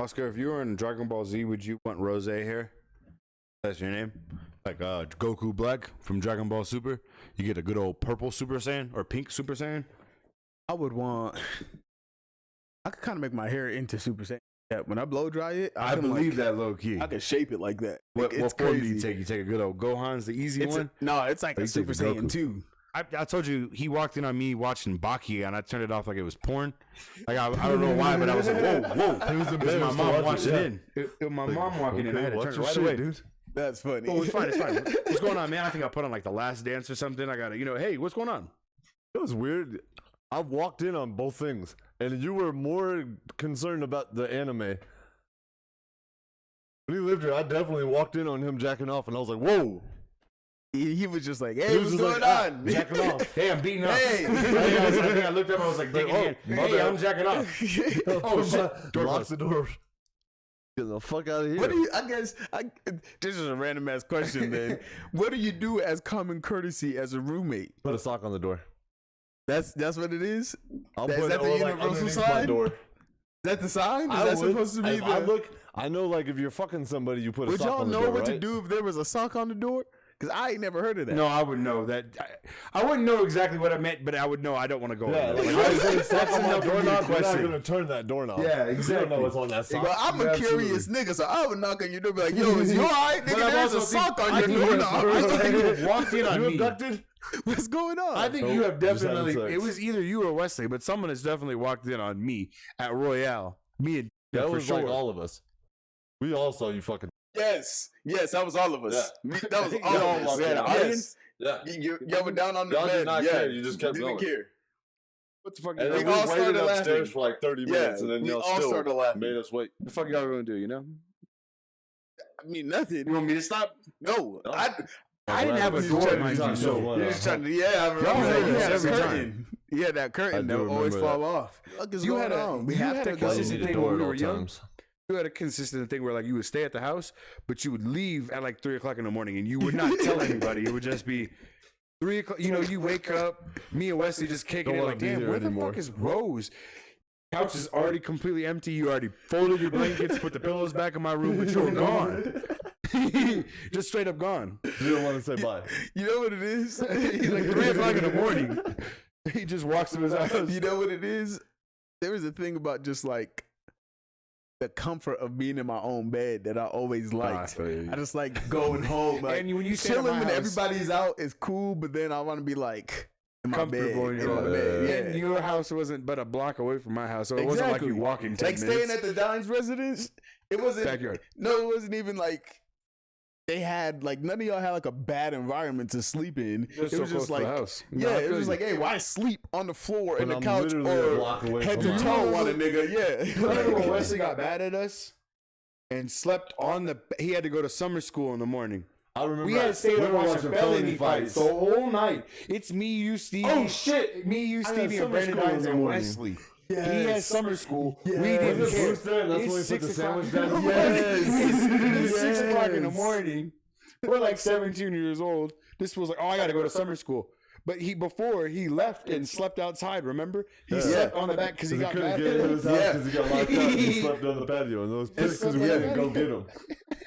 Oscar, if you were in Dragon Ball Z, would you want Rozay hair? That's your name? Like Goku Black from Dragon Ball Super? You get a good old purple Super Saiyan or pink Super Saiyan? I would want. I could kind of make my hair into Super Saiyan. Yeah, when I blow dry it, I believe that low key. I can shape it like that. What It's form do you crazy. take? You take a good old Gohan's, the easy one? No, it's like Or a you take Super the Saiyan Goku? 2. I told you he walked in on me watching Baki and I turned it off like it was porn. Like I don't know why, but I was like, whoa. It was my mom watching in. It was my mom walking in. I had to turn it right away. Dude. That's funny. Oh, it's fine. What's going on, man? I think I put on like The Last Dance or something. I gotta, hey, what's going on? It was weird. I walked in on both things, and you were more concerned about the anime. When he lived here, I definitely walked in on him jacking off, and I was like, whoa. He was just like, hey, what's going on? Jacking off. Hey, I'm beating up. Hey. I think I looked up. I was like, hey, I'm jacking off. Oh shit! Locks the door. Get the fuck out of here. What do you? This is a random ass question, man. What do you do as common courtesy as a roommate? Put a sock on the door. That's what it is. I'll Is put that it the like universal underneath my sign? door. Is that the sign? Is I that would. supposed to be If the? I look, I know like if you're fucking somebody, you put a Would sock y'all on the know door, what to right? do if there was a sock on the door? Because I ain't never heard of that. No, I would know that. I wouldn't know exactly what I meant, but I would know. I don't want to go. Yeah, in there. like I was saying, sock on my enough for me to doorknob. You're not question. gonna turn that doorknob. Yeah, You exactly. don't know what's on that sock. Well, I'm a Absolutely. curious nigga, so I would knock on your door and be like, yo, is you alright? Nigga, there's a sock on your doorknob. I think you have walked in on You me. abducted? What's going on? I think you have Just having definitely. sex. It was either you or Wesley, but someone has definitely walked in on me at Royale. Me and That for was sure. like all of us. We all saw you fucking. Yes, that was all of us. That was all Yo, of us. we had an audience? Yeah. You were down on the Y'all bed. did not yeah. care. You just kept Didn't going. care. What the fuck? And We then all we started waited upstairs laughing. for like 30 Yeah, minutes, and then we y'all all still started laughing. made us wait. The fuck y'all gonna do? I mean, nothing. You want me to stop? No, No. I didn't have a He's door, trying to mind talk you, so so- well. You're just trying to, I remember. Y'all had You this had every that time. curtain. Yeah, that I curtain do that would always remember fall off. What is You going had a- on? We you have had to a go. consistent thing when we were young. times. You had a consistent thing where like you would stay at the house, but you would leave at like 3 o'clock in the morning, and you would not tell anybody. It would just be 3 o'clock. You wake up, me and Wesley just kicking Don't it wanna like, be damn, here where the anymore. fuck is Rose? Couch is already completely empty. You already folded your blankets, put the pillows back in my room, but you were gone. Just straight up gone. You didn't want to say bye. You know what it is? Like 3 o'clock in the morning. He just walks to his house. You know what it is? There is a thing about just like the comfort of being in my own bed that I always liked. I just like going home. Like, And when you stay at chilling my when house- everybody's out is cool, but then I want to be like in my bed. Comfortable in your my own bed. And Yeah. your house wasn't but a block away from my house, so it wasn't like you walking 10 like minutes. staying at the Dines residence. It wasn't Backyard. No, it wasn't even like they had like none of y'all had like a bad environment to sleep in. Just it so was close just to like the house. yeah, No, I it feel was just you. like, hey, why sleep on the floor and When the I'm couch literally a or block away head from to my toe house. on a nigga? Yeah. Remember when Wesley got mad at us and slept on the? He had to go to summer school in the morning. I remember We had stayed we up were watching felony fights the whole night. It's me, you, Stevie. Oh, shit. Me, you, I had Stevie, and summer Brandon school in Dines the and morning. Wesley. Yes. He had summer school. We Yes. didn't Was it care. Bruce there? That's It's when we put 6 the o'clock. sandwich down? Yes. It's 6 o'clock in the Yes. morning. We're like 17 years old. This was like, oh, I got to go to summer school. But before he left and slept outside, remember? He slept on the back because he got couldn't mad get at into us. his house Yeah. because he got locked up and he slept on the patio. And those pissed because we had to go get him.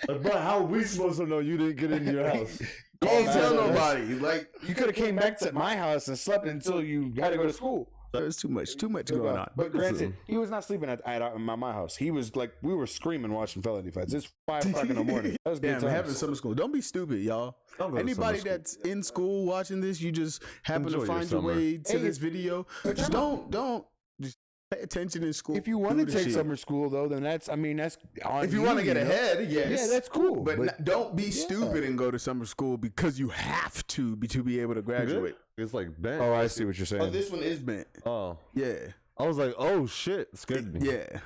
Like, bro, how are we supposed to know you didn't get into your house? You ain't tell nobody. Like You could have came back to my house and slept until you had to go to school. there's too much going on. But granted, he was not sleeping at my house. He was like, we were screaming watching felony fights. It's 5 o'clock in the morning. That was good Damn, times. having summer school. Don't be stupid, y'all. Don't go to Anybody summer that's in school watching this, you just happen Enjoy to your find your summer. way to Hey, this video. Just don't just pay attention in school. If you want to Do the take shit. summer school, though, then that's on If you want to get know? ahead, yes. Yeah, that's cool. But don't be stupid and go to summer school because you have to be able to graduate. It's like bent. Oh, I see what you're saying. Oh, this one is bent. Oh. Yeah. I was like, oh shit. It scared me. Yeah.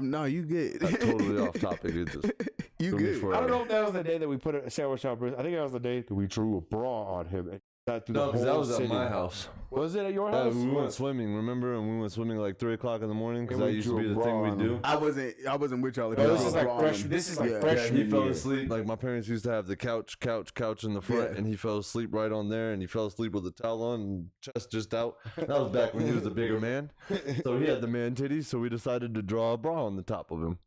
No, you good. That's totally off topic. It just You threw me good. for I don't know if that was the day that we put a sandwich on Bruce. I think that was the day that we drew a bra on him. No, because that was at my house. Was it at your Yeah, house? we went swimming, remember? And we went swimming like 3 o'clock in the morning because that used to be the thing we do. I wasn't with y'all. This is like freshman. He fell asleep. Like my parents used to have the couch in the front, and he fell asleep right on there, and he fell asleep with the towel on and chest just out. That was back when he was a bigger man. So he had the man titties, so we decided to draw a bra on the top of him.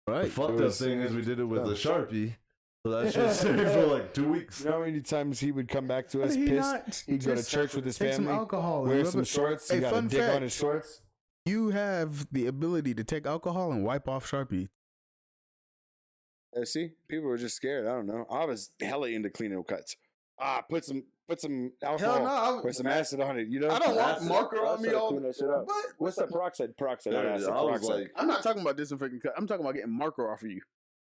Right. The fucked up thing is we did it with a Sharpie. So that shit stayed for like 2 weeks. You know how many times he would come back to us pissed? He'd go to church with his family, some alcohol, wear some shorts. He got a dick on his shorts. You have the ability to take alcohol and wipe off Sharpie. See, people were just scared. I don't know. I was hella into cleaning cuts. Put some alcohol, put some acid on it. You know, I don't want marker on me all. But what's that peroxide? Peroxide. I'm not talking about disinfecting cut. I'm talking about getting marker off of you.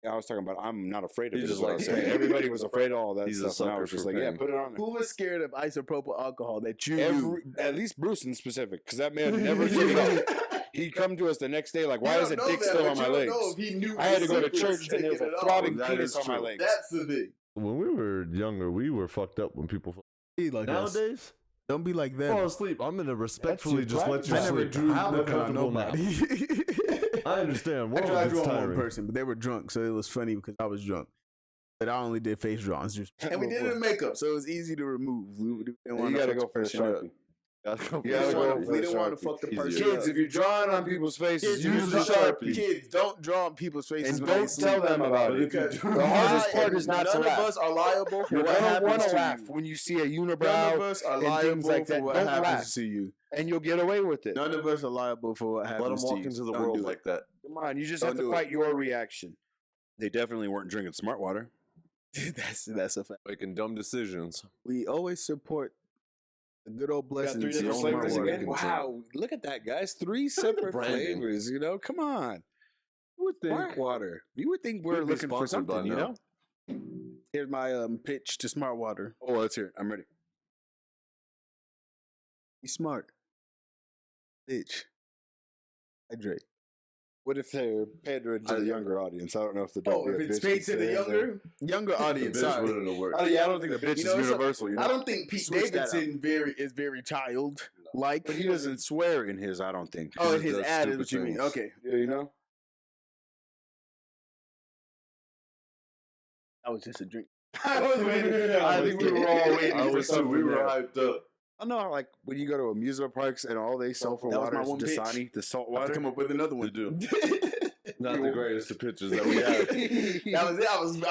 Yeah, I was talking about I'm not afraid of it. Just Like everybody was afraid of all that He's stuff. And I was just like, yeah, put it on there. Who was scared of isopropyl alcohol that you knew? At least Bruce in specific, because that man never took it off. He'd come to us the next day like, why is a dick still on my legs? I had to go to church and there was a throbbing penis on my legs. That's the thing. When we were younger, we were fucked up when people like nowadays. Don't be like that. Fall asleep. I'm gonna respectfully just let you I never sleep. drew Have a nothing on comfortable nap. nobody. I understand. Actually, I drew on one tiring. person, but they were drunk, so it was funny because I was drunk. But I only did face drawings, and we did it in makeup, so it was easy to remove. We didn't want You to gotta go for a Sharpie. We didn't want to fuck the person. Kids, if you're drawing on people's faces, use the Sharpie. Kids, don't draw on people's faces and don't tell them about it. The hardest part is not to laugh. None of us are liable for You're what gonna happens want to to laugh you. when you see a unibrow. None of us are and liable things like that. for what Don't happens laugh. to you. And you'll get away with it. None of us are liable for what happens to you. Let them walk into the world like that. Come on, you just have to fight your reaction. They definitely weren't drinking smart water. That's a fact. Making dumb decisions. We always support the good old blessings. 3 different flavors again. Wow, look at that, guys! 3 separate flavors. You know, come on. You would think Smart water. You would think we're looking for something. You know. Here's my pitch to smart water. Oh, let's hear it. I'm ready. Be smart, bitch. Hydrate. What if they're pandering to the younger audience? I don't know if the if it's paid to the younger audience. I don't think the bitch is universal. I don't think Pete Davidson is very child-like. But he doesn't swear in his. I don't think. Oh, in his ad is what you mean. Okay, yeah, you know. That was just a drink. I was waiting. I think we were all waiting for something. We were hyped up. I know, like when you go to amusement parks and all they sell for water is Dasani, the salt water. I have to come up with another one. They do. Not the greatest of pictures that we have. That was it.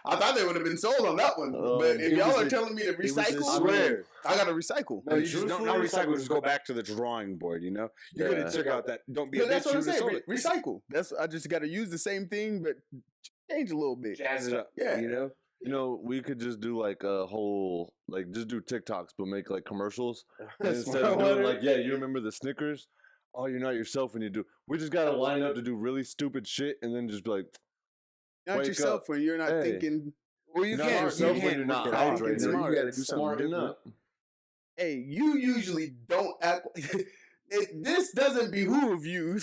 I thought they would have been sold on that one. But if y'all are telling me to recycle, I gotta recycle. No, you just don't recycle. Just go back to the drawing board. You know, you could have took out that. Don't be a bitch. That's what I'm saying. Recycle. I just got to use the same thing, but change a little bit. Jazz it up. Yeah, you know. You know, we could just do like a whole, like just do TikToks, but make like commercials. And instead of doing like, yeah, you remember the Snickers? Oh, you're not yourself when you do. We just got to line up to do really stupid shit and then just be like, not yourself when you're not thinking. Well, you can't yourself when you're not hydrated. You got to do something different. Hey, you usually don't act. This doesn't behoove you.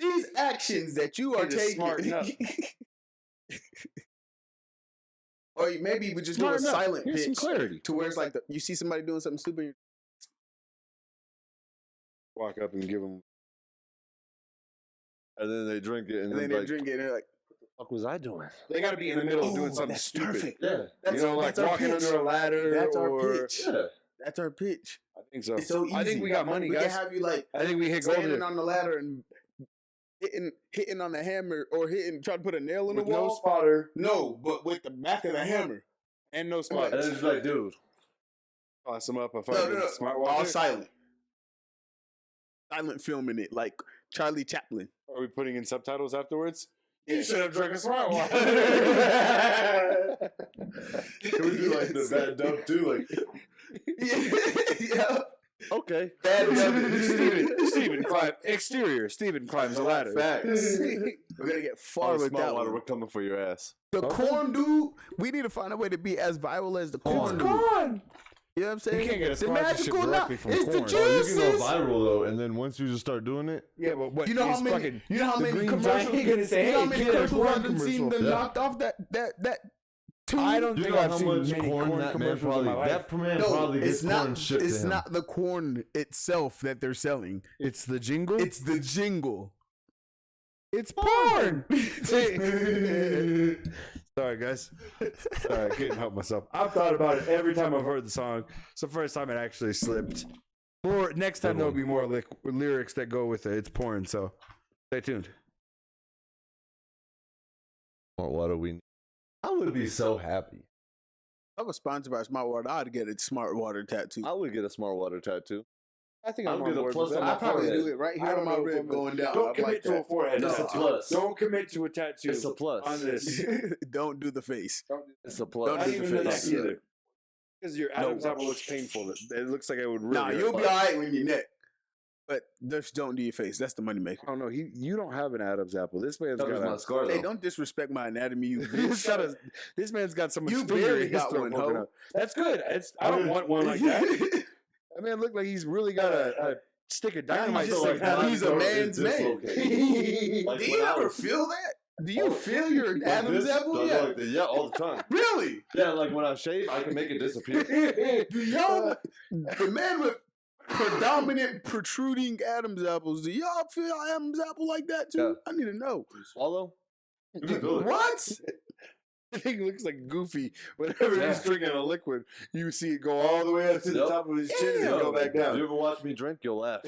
These actions that you are taking. Or maybe we just do a silent pitch some clarity to where it's like you see somebody doing something stupid. Walk up and give them. And then they drink it. And then they drink it and they're like, what the fuck was I doing? They got to be in the middle of doing something stupid. Perfect. Yeah. That's, you know, like walking under a ladder. That's our pitch. Yeah. That's our pitch. I think so. It's so easy. I think we got money, guys. We can have you like, I think we hit standing on the ladder and hitting on the hammer or trying to put a nail in the wall. No spotter. No, but with the back of the hammer. And no spotter. And it's like, dude. Toss them up a smart water. All silent. Silent filming it like Charlie Chaplin. Are we putting in subtitles afterwards? Yeah. You should have drank a smart water. Can we do like the bad dub too? Like, yeah. Okay. Bad dub. Steven climb exterior. Steven climbs the ladder. Facts. We're gonna get far with that water. one. We're coming for your ass. The corn dude. We need to find a way to be as viral as the corn. It's corn. You know what I'm saying? You can't get a the sponsorship magical directly from it's corn. the juices. You can go viral though, and then once you just start doing it, Yeah, but what? You know how many? You know how many commercials? You know how many commercials I've been seeing them knocked off that I don't You think know I've how seen much many corn that man commercials in my life. That man probably gets corn shipped to him. It's not the corn itself that they're selling. It's the jingle. It's the jingle. It's porn. Sorry, guys. Sorry, I couldn't help myself. I've thought about it every time I've heard the song. It's the first time it actually slipped. Or next time there'll be more lyrics that go with it. It's porn, so stay tuned. What do we need? I would be so happy. I was sponsored by Smart Water. I'd get a Smart Water tattoo. I would get a Smart Water tattoo. I think I'll I'm get on a board plus with on that. my I probably forehead. do it right I here don't on my know if rib I'm going down. Don't I'd commit like to a that. forehead It's a tattoo. plus. Don't commit to a tattoo. It's a plus. On this. Don't do the face. It's a plus. Don't Not do even the the neck face. either. Because your Adam's apple looks painful. It looks like it would really Nah, hurt. you'll be all right when your neck. But just don't do your face. That's the moneymaker. I don't know. You don't have an Adam's apple. This man's That was my got scar, Hey, though. don't disrespect my anatomy, you He's bitch. got a, this man's got someone's You finger barely in his got throat one, poking ho. out. That's good. I don't want one like that. That man looked like he's really got a stick of dynamite. just sticking like out. he's a man's man. Like Do when you I ever was- feel that? Do you feel your Like Adam's this? apple? Like Yeah. yeah, all the time. Really? Yeah, like when I shave, I can make it disappear. Do y'all, the man with predominant protruding Adam's apples, do y'all feel Adam's apple like that too? Yeah. I need to know. You swallow? You can feel it. What? I think it looks like Goofy. Whenever he's drinking a liquid, you see it go all the way up to the Yep. top of his chin and Damn. then go back If you down. ever watch me drink, you'll laugh.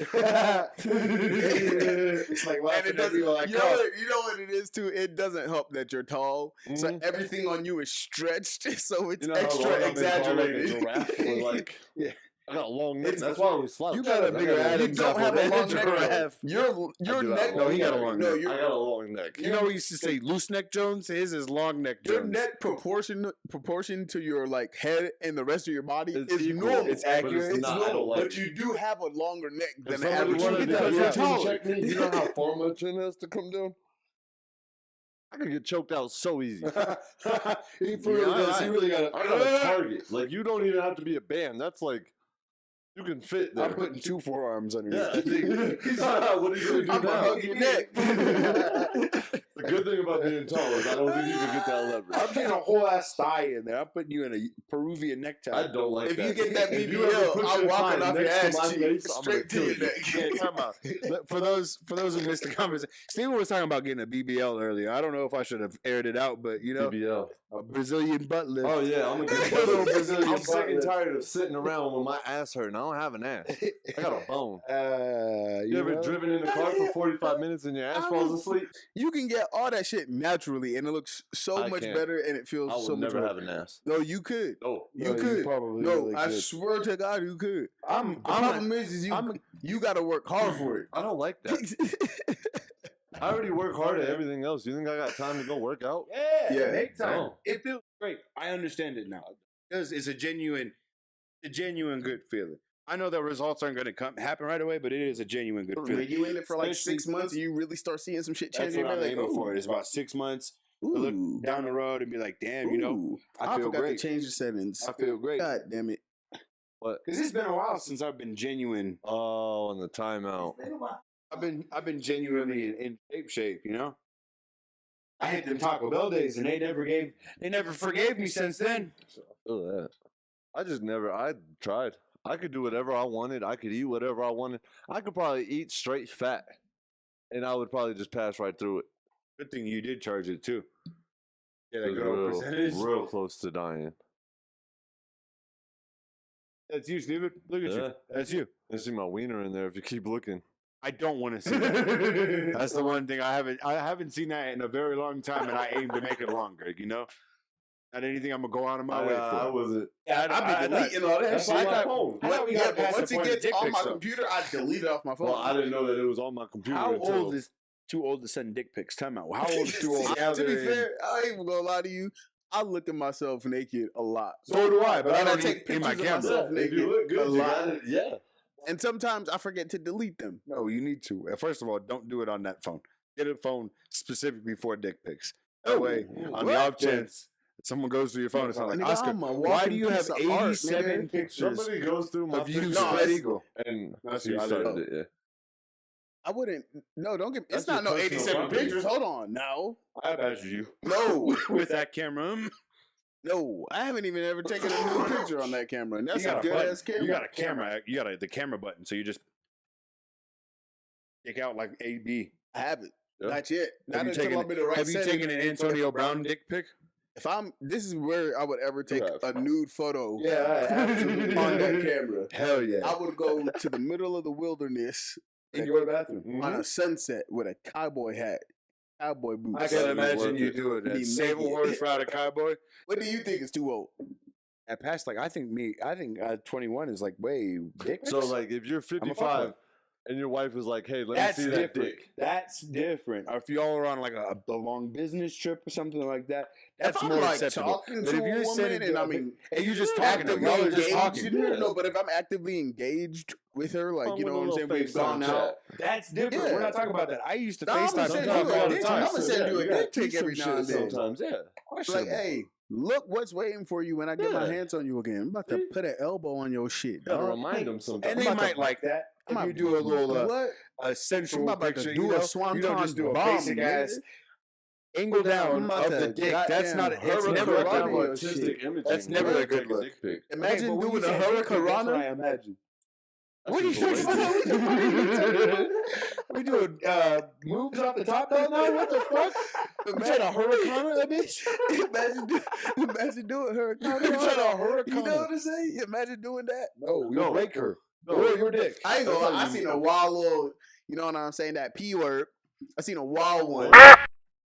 It's like And laughing it at doesn't, people like you know what it is too? It doesn't help that you're tall. So Mhm. everything on you is stretched. So it's You know how extra long I've been called, like, a exaggerated. giraffe? Or like, Yeah. I got a long neck. It's- That's why I was slouched. You got a I bigger got You Adam's don't apple have a than long giraffe. neck. Your I do have neck. a long he got a neck. long No, neck. your I got a long neck. You know, we used to say loose neck Jones. His is long neck your Jones. neck proportion to your like head and the rest of your body It's is equal. normal. It's But accurate. it's not. I don't like But it. you do have a longer neck If than the somebody average. wanted You to get that come you're up to taller. check me, you know how far my chin has to come down? I could get choked out so easy. He really does. He really got I got a target. Like, you don't even have to be a band. That's like, you can fit there. I'm putting 2 forearms underneath. Yeah, I think, what are you I'm going to do gonna now? hug your neck. The good thing about being tall is I don't think you can get that leverage. I'm getting a whole ass thigh in there. I'm putting you in a Peruvian necktie. I don't like If that. you get that If you ever BBL, put I'm your walking thigh off your next to ass my cheek face, I'm straight to gonna your kill neck. Yeah, talking about for those who missed the conversation. Steven was talking about getting a BBL earlier. I don't know if I should have aired it out, but you know, BBL. a Brazilian butt lift. Oh yeah, I'm a good Little Brazilian I'm sick and butt lift. tired of sitting around with my ass hurting. I don't have an ass. I got a bone. You ever know? driven in the car for 45 minutes and your ass falls asleep? You can get all that shit naturally, and it looks so I much can't. better, and it feels I so would much never better. have an ass. No, you could. No. You could. probably No, really I could. swear to God, you could. I'm The problem is you got to work hard for it. I don't like that. I already work hard at everything else. You think I got time to go work out? Yeah. big time. No. It feels great. I understand it now because it's a genuine good feeling. I know the results aren't going to happen right away, but it is a genuine good When feeling. you in it for like Especially 6 months, and you really start seeing some shit That's changing. what I'm like, aiming for. ooh, It's about 6 months to ooh, look down the road and be like, damn, you know, ooh. I feel forgot great. to change the settings. I feel great. God damn it. What? Because it's been a while since I've been genuine. Oh, and the timeout. I've been genuinely in shape, you know. I hit them Taco Bell days, and they never forgave me since then. Ugh, that. I tried. I could do whatever I wanted. I could eat whatever I wanted. I could probably eat straight fat, and I would probably just pass right through it. Good thing you did charge it too. Yeah, that It was good old percentage. real close to dying. That's you, Steven. Look at Yeah. you. That's you. I see my wiener in there if you keep looking. I don't want to see that. That's the one thing I haven't seen that in a very long time, and I aim to make it longer. You know, not anything I'm gonna go out of my way for. I wasn't. I've been deleting all that That's shit. on my phone. I thought we got past Once the it point of gets dick on pics, my though. computer, I delete it off my phone. Well, I didn't know that it was on my computer. How until- old is too old to send dick pics? Time out. How old is too old? To be fair, I ain't even gonna lie to you. I look at myself naked a lot. So do I, but I And don't take in my pictures of camera. myself If naked you look a good, you lot. got it. Yeah. And sometimes I forget to delete them. No, you need to. First of all, don't do it on that phone. Get a phone specifically for dick pics. That way, on the what? off chance someone goes through your phone and it's like, Nigga, Oscar, I'm a why walking do you have piece of art, 87 nigga. pictures Somebody goes through my of you pictures spread eagle? and That's you you. I started didn't it. Yeah. I wouldn't. No, don't get. That's It's not your no personal 87 property. pictures. Hold on. No. I badgered you No. with that camera. No, I haven't even ever taken a new picture on that camera. And that's a good ass camera. You got a camera. You got the camera button, so you just kick out like A, B. I haven't. Yeah. Not yet. Not Have you until taken, I'm in the right have you setting. taken an Antonio Brown dick pic? This is where I would ever take a nude photo absolutely. on that camera. Hell yeah. I would go to the middle of the wilderness In your bathroom. on a sunset with a cowboy hat, cowboy boots. I can imagine you doing Be that. Save a naked. horse, ride a cowboy. What do you think is too old? At past, like I think 21 is like way dick. So like if you're fuck 55 with and your wife is like, hey, let that's me see that different. dick. That's different. Or if y'all are on like a long business trip or something like that, that's if I'm more like acceptable. talking But to if you're a woman sitting and there, I mean, and you're just talking, actively y'all are just engaged, talking. no, but if I'm actively engaged with her, like you know what I'm saying, we've gone out. That's different. Yeah. We're not talking about that. I used to No, I'm FaceTime gonna sometimes all the I'm time. gonna send you a dick pic every now and then. Sometimes, yeah. Like, hey, look what's waiting for you when I get my Yeah. hands on you again. I'm about to put an elbow on your shit. Gotta dog. remind them sometimes. And they might like that. If you do a little what? a sensual I'm about to picture, do you a know, swanton you don't just do a bomb, basic nigga. ass angle down I'm about of the to dick. That's not. goddamn It's never a good hurricane look. your shit. That's never a good look. Imagine But when doing you a say dick pic, that's hurricane. what I imagine. What are you talking We doing moves off the top right now? What the fuck? You trying to hurricane that bitch? Imagine doing hurricane. You trying to hurricane? You know what I'm saying? Imagine doing that. No, you'll break her. Or your dick. I ain't gonna lie. I seen a wild little, you know what I'm saying? That P word. I seen a wild one.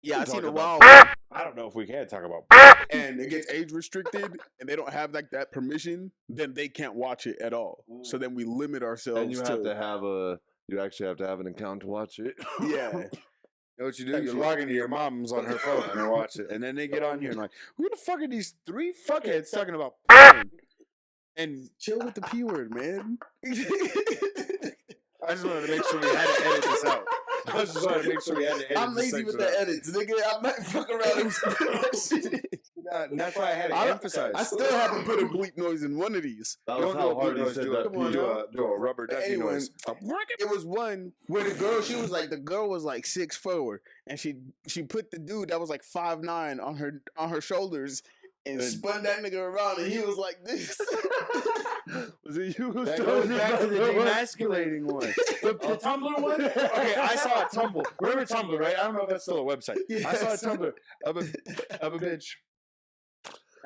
Yeah, I seen a wild one. I don't know if we can talk about. And it gets age restricted, and they don't have like that permission. Then they can't watch it at all. So then we limit ourselves. And you have to have you actually have to have an account to watch it. Yeah. You know what you do? You log into your mom's on her phone and watch it, and then they get on here and like, who the fuck are these three fuckheads talking about? And Chill with the P word, man. I just wanted to make sure we had to edit this out. I just wanted to make sure we had to edit. I'm lazy with the edits, nigga. I might fuck around and spit that shit. And that's why I had to emphasize. I still haven't put a bleep noise in one of these. That Don't was do how a hard bleep he noise. said Do that. a rubber ducky Anyway, noise. It was one where the girl, the girl was like 6'4", and she put the dude that was like 5'9" on her shoulders and spun that nigga around, and he was like this. Was it you? That goes back to the demasculating one. The Tumblr one? Okay, I saw a Tumblr. Remember Tumblr, right? I don't know if that's still a website. Yes. I saw a Tumblr of a bitch.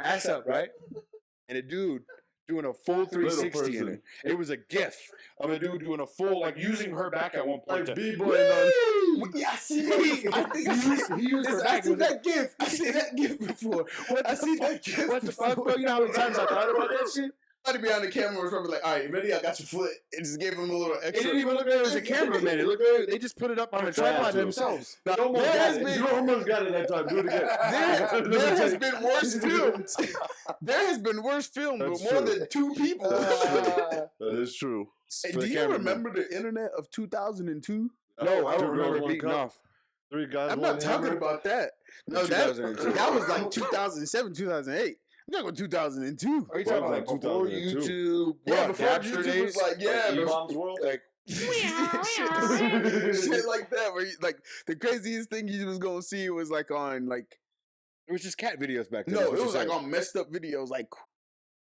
Ass up, right? And a dude doing a full 360 in it. It was a gif of a dude doing a full, like using her back at one point. Like to- B-boy Yeah, I see that. I think he used her I back. seen that gif. I seen that gif before. I seen that gif. What the fuck, bro? You know how many times I thought about that shit? Somebody behind the camera was probably like, "All right, ready? I got your foot." It just gave him a little It extra. didn't even look like it was a cameraman. It looked like they just put it up on a tripod themselves. You almost got it. You almost got it that time. Do it again. There has been worse films. There has been worse films with That's more true. than 2 people. That is true. Hey, For do the you cameraman. remember the internet of 2002? No, I don't Two girls, remember one beating cup. off. 3 guys. I'm one not talking hammer. about that. No, 2002. that was like 2007, 2008. I'm talking about 2002. Are you talking about Well, like before 2002. YouTube? Yeah, what, before Napster YouTube days? was like, yeah, E-Bombs World. Like, shit like that. Where you, like the craziest thing you was gonna see was like on like it was just cat videos back then. no, that's what it you was like said. on messed up videos, like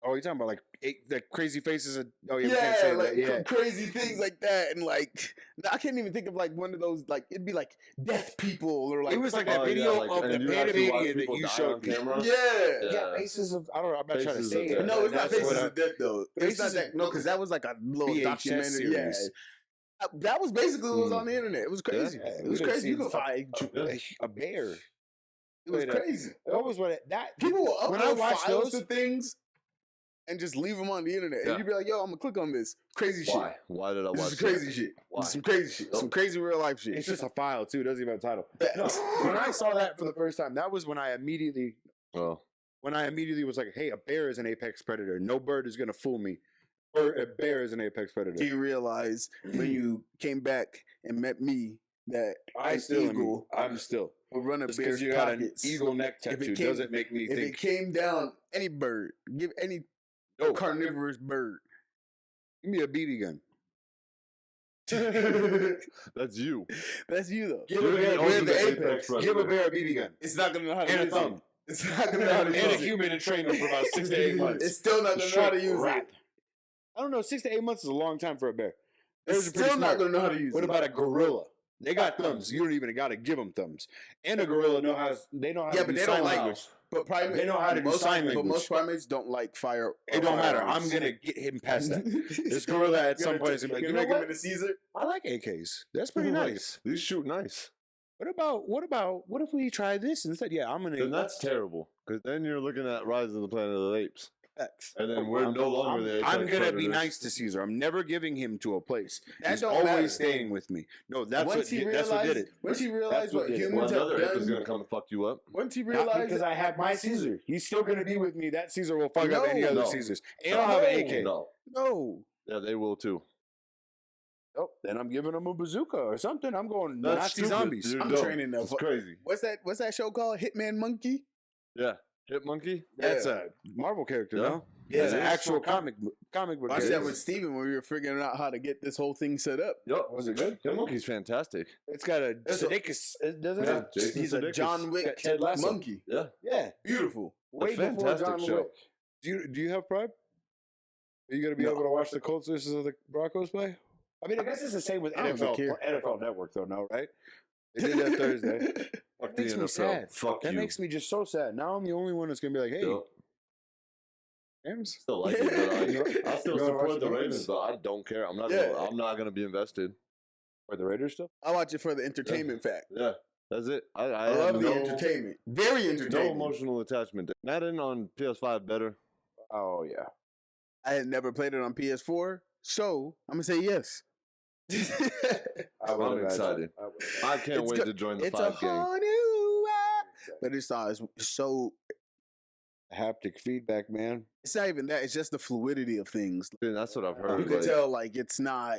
Oh, you're talking about like the crazy faces of. Oh, yeah, we can't say like that. Yeah. crazy things like that, and like I can't even think of like one of those like it'd be like deaf people or like It was like that Oh, video yeah, like, of the and you actually watch Panamanian that people you die showed on me. camera. yeah. Yeah, faces of. I don't know. I'm not trying to Faces say of it. Death. No, it's not That's Faces what of Death though. It's Faces not of- that. No, because that was like a little VHS documentary. series. Yeah, that was basically what was on the internet. It was crazy. Yeah, It we was done crazy. You seen could some- find a bear. it was Wait, crazy. That was what that People will when I upload watch files those. to things and just leave them on the internet, Yeah. and you'd be like, "Yo, I'm gonna click on this crazy Why? shit. Why did I This watch is crazy that? shit. Why? Some crazy shit. Some crazy real life shit." It's just a file too. It doesn't even have a title. Facts. When I saw that for the first time, that was when I immediately Oh, was like, "Hey, a bear is an apex predator. No bird is gonna fool me. Or a bear is an apex Do predator." you realize when you came back and met me that an eagle I'm still. will run a Just bear's because you got an pockets? eagle neck If it tattoo came- doesn't make me If it think. came down, any bird, give any Oh, carnivorous bird. give me a BB gun. that's you. That's you though. Give You're a bear, the We're ultimate the apex apex. predator. give a bear a BB gun It's not gonna know how to and a do thumb. It's not gonna know how to and use a it. human to train them for about 6 to 8 months. It's still not gonna know how to use it. I don't know. 6 to 8 months is a long time for a bear. It's Bears are pretty still not smart. gonna know how to use What it. about a gorilla? They got thumbs. You don't even got to give them thumbs. And a gorilla know how. They know how Yeah, to but do they don't sign like language. But primates, They know how to do sign But language. most primates don't like fire. It don't matter. I'm gonna get him past that. This gorilla at some point is gonna be like, you know make him what? into Caesar. I like AKs. That's pretty nice. These shoot nice. What if we try this instead? Yeah, I'm Then gonna. that's terrible. Because then you're looking at Rise of the Planet of the Apes. Facts. And then we're no longer the I'm apex gonna be predators. nice to Caesar. I'm never giving him to a place. That He's don't always matter. staying with me. No, that's Once what he that's what did it. Once he realized That's what what did it. Well, humans have another ape is done. gonna come and fuck you up. Once he Not realized, because I have my Caesar. He's still gonna be with me. That Caesar will fuck up any No. other No. Caesars. And I'll have an AK. No. no. Yeah, they will too. Oh, then I'm giving him a bazooka or something. I'm going That's Nazi stupid, zombies. dude. I'm No, training them. It's crazy. What's that show called? Hitman Monkey. Yeah. Hit monkey? That's Yeah. a Marvel character, Yeah. no? Yeah, It's an it is. actual comic book I said character. with Steven when we were figuring out how to get this whole thing set up. Yup. Was it good? Hit monkey's fantastic. It's got a It's a- Sudeikis, doesn't Yeah, it? Jason He's a Sudeikis. John Wick Ted Lasso. monkey. Yeah. Yeah, Beautiful. way before fantastic John show. Wick. Do you have Prime? Are you gonna be No. able to watch the Colts versus the Broncos play? I mean, I guess it's the same with I don't care. NFL Network, though. No, right? They did that Thursday. Fuck That makes the me NFL. sad. Fuck That you. makes me just so sad. Now I'm the only one that's gonna be like, "Hey, Yup. Rams." Still like it, but I still You wanna watch support the the Ravens, Ravens? but I don't care. I'm not. Yeah. I'm not gonna be invested. Or the Raiders still? I watch it for the entertainment fact. Yeah, that's it. I I have love the no, entertainment. Very no entertaining. emotional attachment. Madden on PS5 better. Oh yeah. I had never played it on PS4, so I'm gonna say yes. I'm excited. I can't It's wait go- to join the It's a 5 game. whole new world. But it's so. Haptic feedback, man. It's not even that. It's just the fluidity of things. Dude, that's what I've You heard. can Like, tell, like it's not.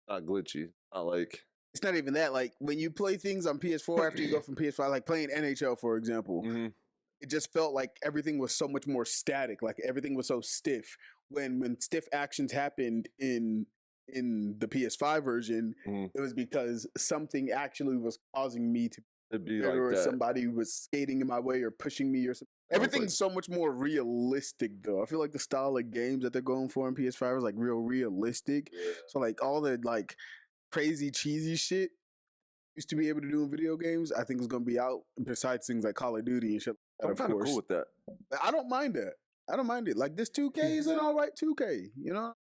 not glitchy. Not like It's not even that. Like when you play things on PS4 after you go from PS5, like playing NHL, for example, it just felt like everything was so much more static. Like everything was so stiff. When stiff actions happened in the PS5 version, Mhm. it was because something actually was causing me to, it'd be or like that. somebody was skating in my way or pushing me or something. Everything's so much more realistic, though. I feel like the style of games that they're going for in PS5 is like real realistic. So like all the like crazy cheesy shit used to be able to do in video games, I think is gonna be out. Besides things like Call of Duty and shit. Like I'm that, kind of of course, cool with that. I don't mind that. I don't mind it. Like this 2K is an alright 2K. You know,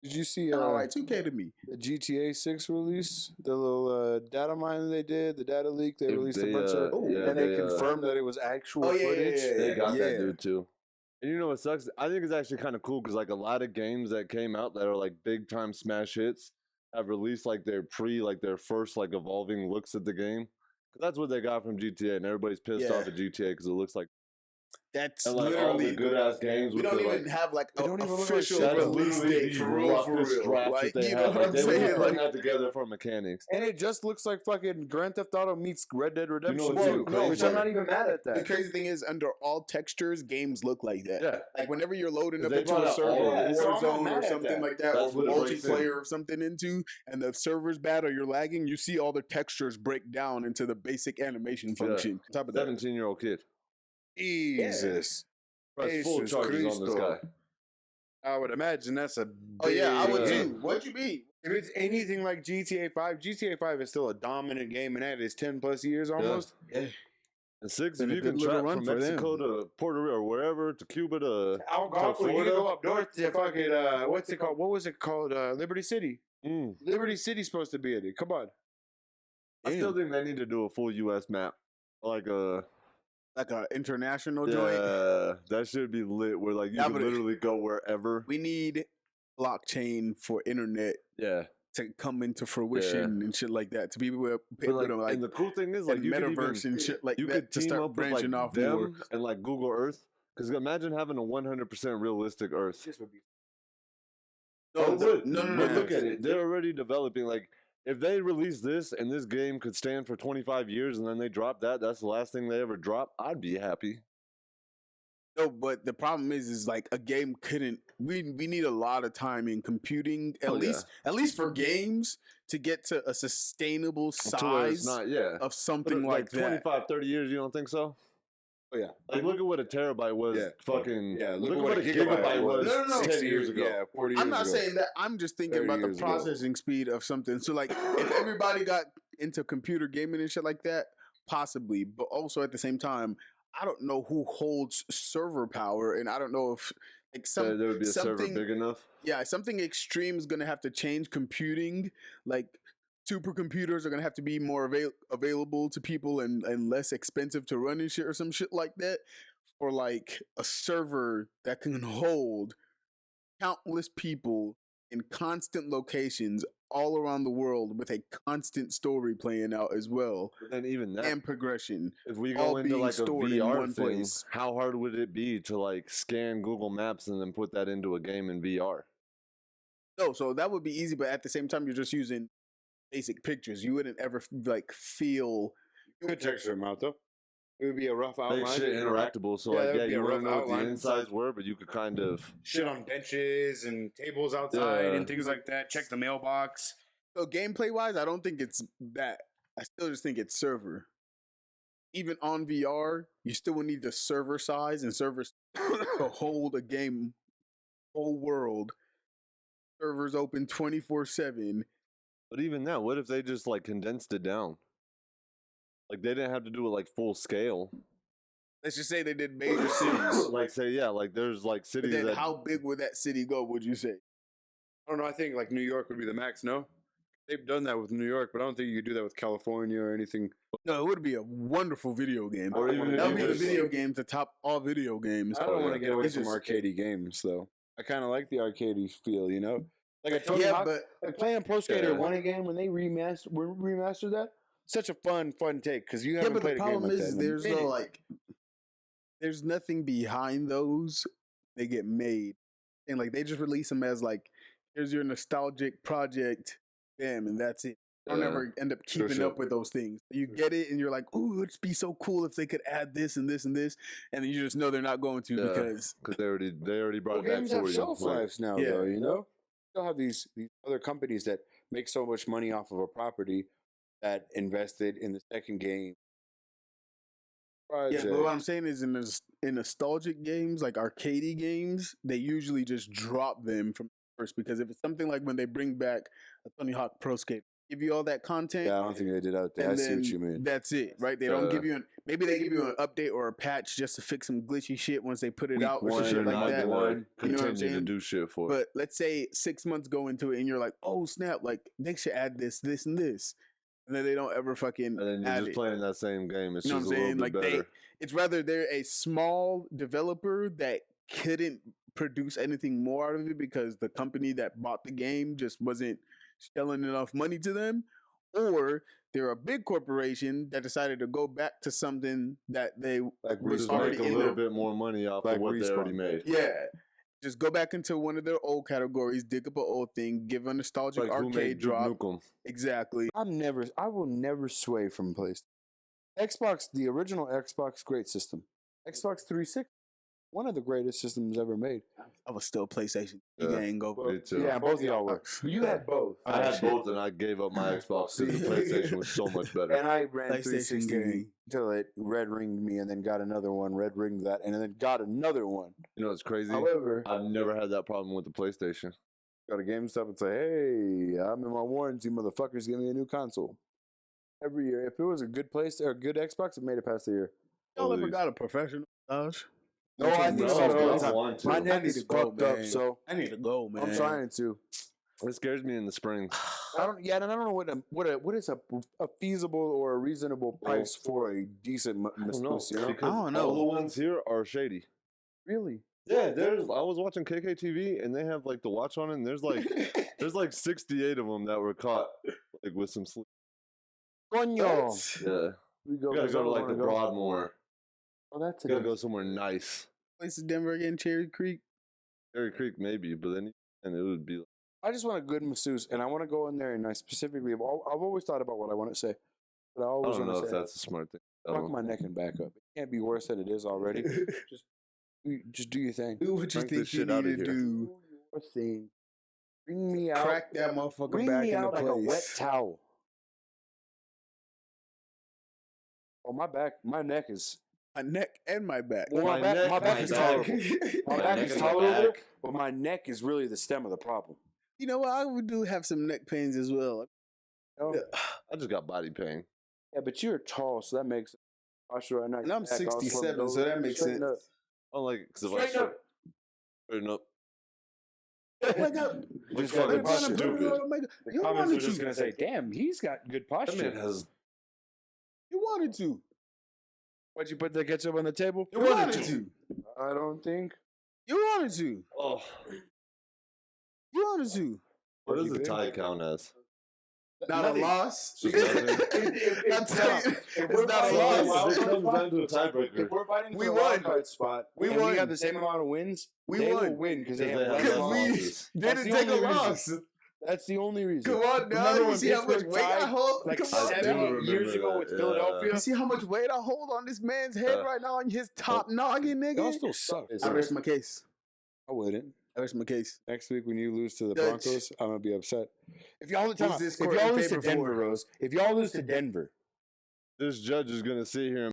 Did you see an alright 2K to me. the GTA 6 release? The little data mine they did, the data leak. They If released a they, bunch of, yeah, and they they, confirmed that it was actual Oh, yeah, footage. yeah, They got Yeah. that dude too. And you know what sucks? I think it's actually kind of cool because like a lot of games that came out that are like big time smash hits have released like their first like evolving looks at the game. 'Cause that's what they got from GTA, and everybody's pissed Yeah. off at GTA because it looks like That's and, like, all the literally good ass games. We with don't the, even like, have like They an don't even look like official shit. that's release literally date the for real, roughest drafts Like that they you have. know what Like, I'm they were saying? putting Like, that together for mechanics. And it just looks like fucking Grand Theft Auto meets Red Dead Redemption what's 2, even crazy? which I'm not even mad at the that. crazy thing is, under all textures, games look like that. Yeah. Like whenever you're loading up They into brought a out server, all of or it. So I'm not Warzone mad or at something that. like that, That's or what it breaks multiplayer or something into, and the server's bad or you're lagging, you see all the textures break down into the basic animation function. On top of that, 17-year-old kid. Jesus. Press full Jesus charges on this Cristo. guy. I would imagine that's a oh yeah, I would Yeah. too. What you mean? If it's anything like GTA 5, GTA 5 is still a dominant game, and that is 10 plus years almost. And 6, Been if a you good can little track run from for Mexico to Puerto Rico or wherever, to Cuba to Algonquin, you Florida? go up north to fucking, what's it called? What was it called? Liberty City. Liberty City's supposed to be in it. Come on. I still think they need to do a full U.S. map. Like a Like an international joint. that should be lit. Where like you Yeah, can but literally go wherever. We need blockchain for internet Yeah, to come into fruition and shit like that. To be able but to like, like and the cool thing is like and you could metaverse even, and shit like you that could to team start up with branching like off more. them and like Google Earth. Because imagine having a 100% realistic Earth. No, But no. look at it. They're already developing. Like, if they release this and this game could stand for 25 years and then they drop that, that's the last thing they ever drop, I'd be happy. No, but the problem is like a game couldn't. We need a lot of time in computing, at Oh, yeah. least for games to get to a sustainable To where it's size not, yeah. of something But like that. 25, 30 years, you don't think so? Oh yeah. Like, look at what a terabyte was. Yeah. Fucking. Yeah. Look at what a gigabyte was. No. 10 years ago. Yeah, 40 years I'm not ago. saying that. I'm just thinking 30 about the years ago. processing speed of something. So, like, if everybody got into computer gaming and shit like that, possibly. But also at the same time, I don't know who holds server power, and I don't know if like There would be a server something big enough. yeah, something extreme is gonna have to change computing. Like supercomputers are gonna have to be more available to people and less expensive to run and shit or some shit like that. For like a server that can hold countless people in constant locations all around the world with a constant story playing out as well But then even that, and progression. if we all go into being like a stored in VR one thing, place. how hard would it be to like scan Google Maps and then put that into a game in VR? No, so that would be easy, but at the same time, you're just using basic pictures. You wouldn't ever like feel. You could texture them out though. It would be a rough outline. Make shit interactable, so Yeah, like that would be you a wouldn't rough know what the outline. insides were, but you could kind of. Shit on benches and tables outside Yeah. and things like that. Check the mailbox. So gameplay wise, I don't think it's that. I still just think it's server. Even on VR, you still would need the server size and servers to hold a game, whole world. Servers open 24/7. But even that, what if they just like condensed it down? Like they didn't have to do it like full scale. Let's just say they did major cities. Like say yeah, like there's like But cities then that how big would that city go, would you say? I don't know. I think like New York would be the max. No, they've done that with New York, but I don't think you could do that with California or anything. No, it would be a wonderful video game. Or even That if would you be the just- video game to top all video games. I don't want to get away It's from just- arcadey games though. I kind of like the arcadey feel, you know. Like a Tony Yeah, Hawk, but like playing Pro Skater Yeah. 1 again when they remastered that. Such a fun take because you yeah, haven't but the played a game problem like is that. in a there's minute. no like, there's nothing behind those. They get made, and like they just release them as like, here's your nostalgic project, bam, and that's it. I'll Yeah. never end up keeping sure. up with those things. You get it, and you're like, "Ooh, it'd be so cool if they could add this and this and this," and then you just know they're not going to Yeah. because because they already brought Well, it back games for have you. shelf Like, lives now, Yeah. though. You know, still have these other companies that make so much money off of a property that invested in the second game. yeah. But what I'm saying is, in nostalgic games like arcadey games, they usually just drop them from first because if it's something like when they bring back a Tony Hawk Pro Skate, give you all that content. Yeah, I don't think they did out there. I And see then what you mean. that's it, right? They don't give you maybe they give you an update or a patch just to fix some glitchy shit once they put it Week out or one some shit or like not that. one. You know what I'm continue to saying? do shit for it. But let's say 6 months go into it and you're like, oh snap, like they should add this, this, and this. And then they don't ever fucking And then you're add just it. playing that same game. It's You know just what a I'm little saying? bit Like better. it's rather they're a small developer that couldn't produce anything more out of it because the company that bought the game just wasn't shelling enough money to them, or they're a big corporation that decided to go back to something that they Like was Just already make a in little their bit more money off Like of what they already Respawn. made. yeah. Just go back into one of their old categories, dig up an old thing, give a nostalgic Like who arcade made Duke drop. Nukem? Exactly. I will never sway from PlayStation. Xbox, the original Xbox, great system. Xbox 360, one of the greatest systems ever made. I was still PlayStation. Yeah. You ain't go. Me too. Yeah, both of y'all were. You had both. I had both, and I gave up my Xbox because the PlayStation was so much better. And I ran PlayStation 360 gang. until it red ringed me and then got another one, red ringed that, and then got another one. You know what's crazy? However, I've never had that problem with the PlayStation. go to GameStop and say, hey, I'm in my warranty, motherfuckers, give me a new console. Every year. If it was a good place or a good Xbox, it made it past the year. Y'all ever Holy- got a professional massage? No, I think so. No, It's I not- want to. My I neck need is to go, fucked up, man. so I need to go, man. I'm trying to. It scares me in the spring. I don't know what is a feasible or a reasonable price for a decent I don't know. masseuse, you know? Because I don't know. all the ones here are shady. Really? Yeah, I was watching KKTV and they have like the watch on it, and there's like 68 of them that were caught like with some sleep. Coño. Yeah, We you gotta go to like the Broad. Broadmoor. Oh, that's You gotta go somewhere nice. Place in Denver again, Cherry Creek. Cherry Creek maybe, but then and it would be. Like, I just want a good masseuse, and I want to go in there, and I specifically, I've always thought about what I want to say, but I I always don't want know to if say, that's a smart thing. I fuck don't- my neck and back up. It can't be worse than it is already. Just do your thing. Do what you Crank think this you shit need outta to here. do. Your thing. Bring me out. Crack that motherfucker Bring back me into out place. like a wet towel. Oh, my back, my neck is My neck and my back. Well, my back is back. tolerable. My back is tolerable, but my neck is really the stem of the problem. You know what? I do have some neck pains as well. Oh. I just got body pain. Yeah, but you're tall, so that makes posture right now. And I'm 67, so that makes sense. I don't like it because if I Straighten up. straighten up. Wake up. Just fucking got posture. stupid. The You comments are wanted just to. gonna say, "Damn, he's got good That posture." man has. You wanted to. Why'd you put the ketchup on the table? You wanted to. I don't think. You wanted to. Oh, You wanted to. what does the tie count as? Not a loss. Just nothing. I'm telling you, If it's not a loss. It comes down to a tiebreaker. If we're fighting We for a won. wild card spot, We and won. we have the same amount of wins, We they won. will win because they Because have they less have Because less we losses. didn't the take a only reason. loss. That's the only reason. Come on, Remember now. You when see how much Pittsburgh weight I tied, hold? like Come on, I do 7 now. remember years ago that, with yeah. Philadelphia? You see how much weight I hold on this man's head right now on his top noggin, Y'all nigga? still suck. I rest my case. I wouldn't. I rest my case. Next week when you lose to the Judge. Broncos, I'm gonna be upset. If y'all Who's this if court y'all in lose to favor Denver, for? Rose, if y'all lose to Denver, This judge is gonna sit here and